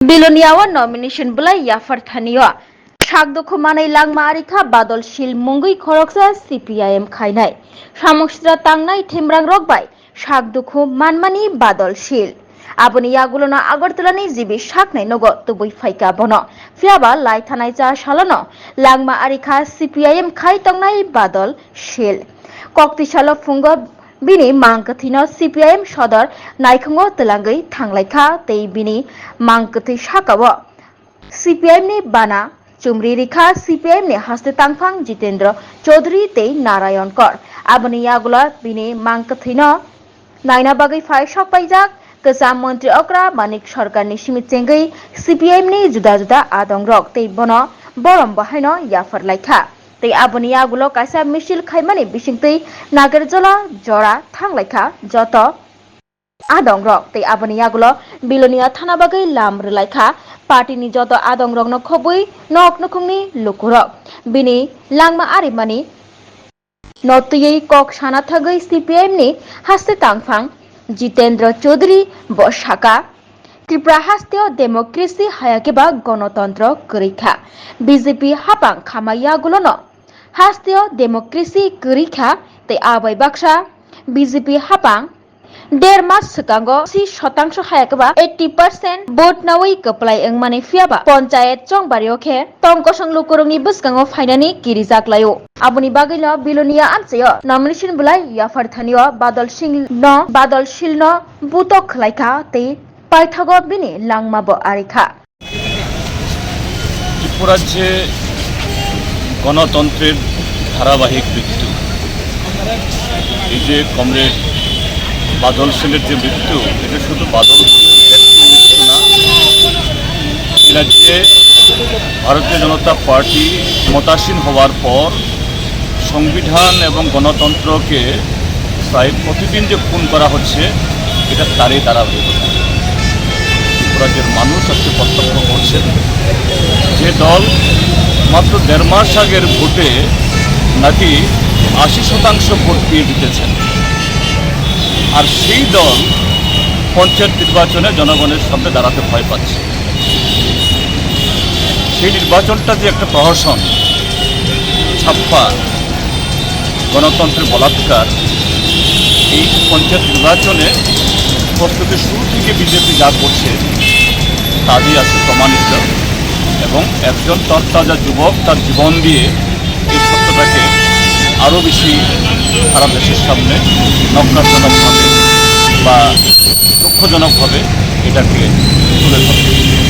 Belonia nomination bulai yafar thaniyo. Shagdokho manai langma arikha Badal Shil mungui khoroksa CPIM khainai. Samokstra tangnai themrang rokbai. Shagdokho manmani Badal Shil. Aboni yagulona Agartalani jibi shaknai nogo tubui faika bono. Fiaba lai thanai cha shalano. Langma arikha CPIM khai tongnai Badal Shil. Kwthwi shalo fungo bini Mang Kwthwino CPIM sodor naikhango Twlangui thanglaikha tei bini Mang Kwthwi sakao CPIM ni bana chumri rikha CPIM ni haste tangphang Jitendra Chaudhary tei Narayan Kor aboni yagula bini Mang Kwthwino naina bagui phai sakpaijak Kesam Mantri Okra Manik Sarkar ni simit cengui CPIM ni juda adong rok tei bono borom bahaino yafar laikha tei aboni yagulo kaisa misil khaimani bisingtui nagerjola jora thanglaikha joto adong rok tei aboni yagulo Belonia thana bagui lam rwlaikha party ni joto adong rok no khobui nok nukhungni lukurok bini langma arimani notuyei kok sana thagui CPIM ni haste tangphang Jitendra Chaudhary bo saka Tripura hasteo democracy hayakeba gণতন্ত্র korikha BJP hapang khamayagulono hasteo democracy korikha tei abai baksa BJP hapang 1.5 mas sekango 30% hayakeba 80% vote nawi keplai engmani fiaba panchayat chongbario khe tongkosang lukurungni bwskango fainani kirijak layo aboni bagino Belonia amchayo nomination bulai yafar thaniyo Badal Shil no butok khlaikha tei paithago bini langma bo arikha ত্রিপুরাজ্যে গণতন্ত্রের ধারাবাহিক মৃত্যু এই যে comrade বাদল শিলের যে মৃত্যু এটা শুধু বাদল ব্যক্তির মৃত্যু না এই রাজ্যে ভারতীয় জনতা পার্টি ক্ষমতাসীন হওয়ার পর সংবিধান এবং গণতন্ত্রকে প্রায় প্রতিদিন যে খুন করা হচ্ছে এটা তারই ধারাবাহিকতা রাজ্যের মানুষ আজকে প্রত্যক্ষ করছেন যে দল মাত্র 1.5 মাস আগের ভোটে নাকি 80% ভোট পেয়ে জিতেছেন আর সেই দল পঞ্চায়েত নির্বাচনে জনগণের সামনে দাঁড়াতে ভয় পাচ্ছে সেই নির্বাচনটা যে একটা প্রহসন ছাপ্পা গণতন্ত্রের বলাৎকার এই পঞ্চায়েত নির্বাচনে প্রস্তুতি শুরু থেকে বিজেপি যা করছে তাই আছে প্রমাণিত এবং একজন তরতাজা যুবক তার জীবন দিয়ে এই সত্যটাকে আরও বেশি সারা দেশের সামনে নক্কারজনকভাবে বা দুঃখজনকভাবে এটাকে তুলে ধরে